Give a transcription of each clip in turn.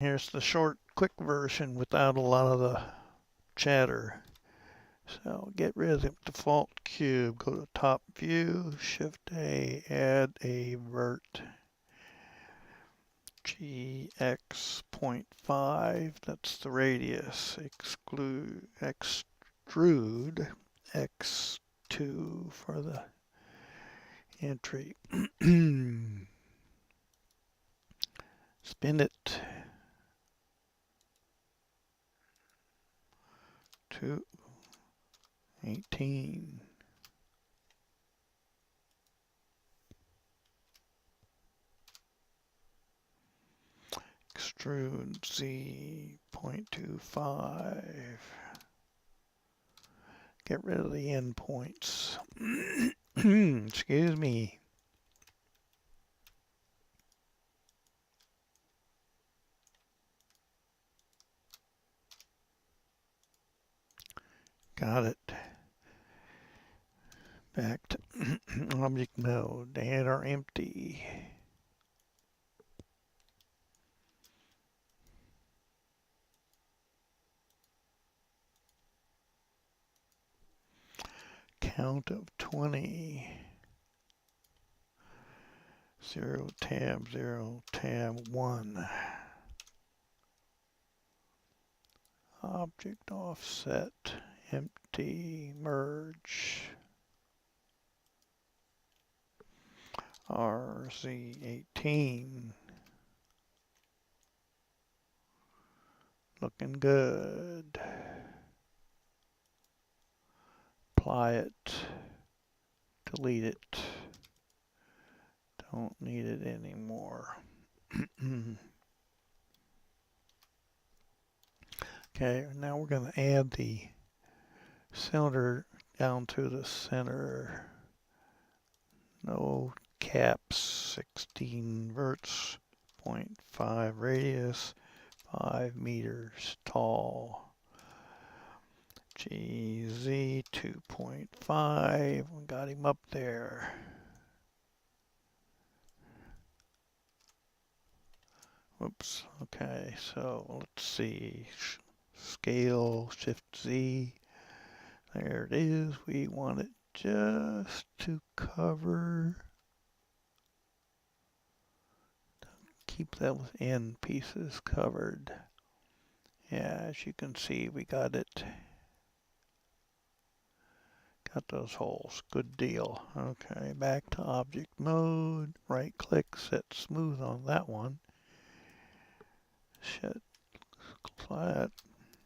Here's the short, quick version without a lot of the chatter. So get rid of the default cube. Go to top view, Shift A, add a vert. GX 0.5, that's the radius. Extrude X2 for the entry. Spin it to 18. Extrude Z 0.25. Get rid of the endpoints. Excuse me. Got it. Back to object mode. Add our empty. Count of 20. 0 tab 1. Object offset. Empty. Merge. RZ18. Looking good. Apply it. Delete it. Don't need it anymore. Okay, now we're going to add the cylinder down to the center. No caps, 16 verts, 0.5 radius, 5 meters tall. GZ 2.5, we got him up there. Whoops, okay, so let's see. Scale, Shift Z. There it is. We want it just to cover. Keep those end pieces covered. Yeah, as you can see, we got it. Got those holes. Good deal. Okay, back to object mode. Right click, set smooth on that one. Set flat.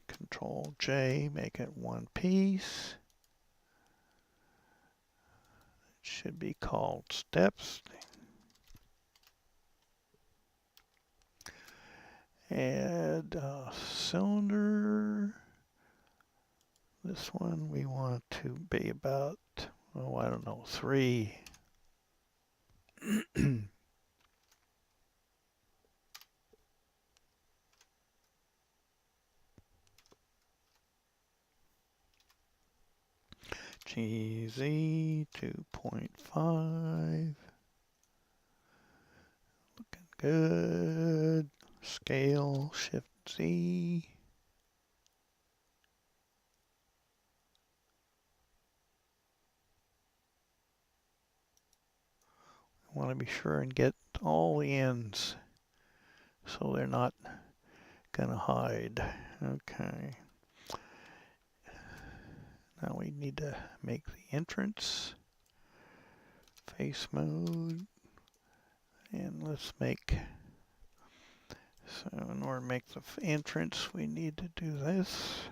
Control J, make it one piece. It should be called steps. Add a cylinder. This one we want to be about, oh, I don't know, 3. GZ 2.5. Looking good. Scale, Shift Z. I want to be sure and get all the ends so they're not going to hide. Okay. Now we need to make the entrance. Face mode. And let's make, so in order to make the entrance, we need to do this.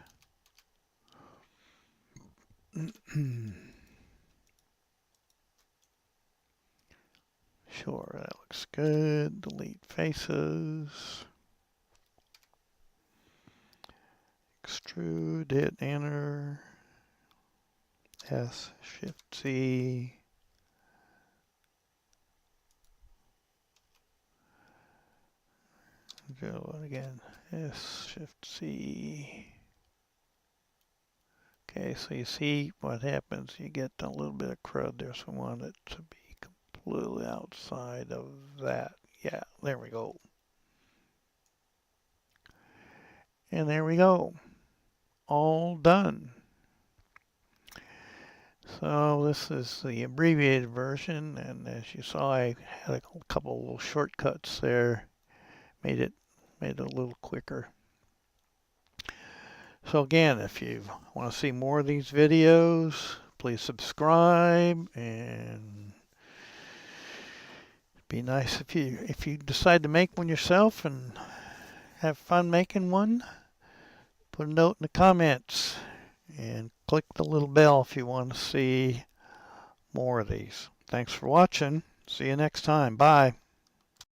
Sure, that looks good. Delete faces. Extrude it, enter. S, Shift C. Go again. S, Shift C. Okay, so you see what happens. You get a little bit of crud there, so we want it to be completely outside of that. Yeah, there we go. And there we go. All done. So this is the abbreviated version, and as you saw, I had a couple little shortcuts there, made it a little quicker. So again, if you want to see more of these videos, please subscribe, and it'd be nice if you decide to make one yourself and have fun making one. Put a note in the comments and click the little bell if you want to see more of these. Thanks for watching. See you next time. Bye.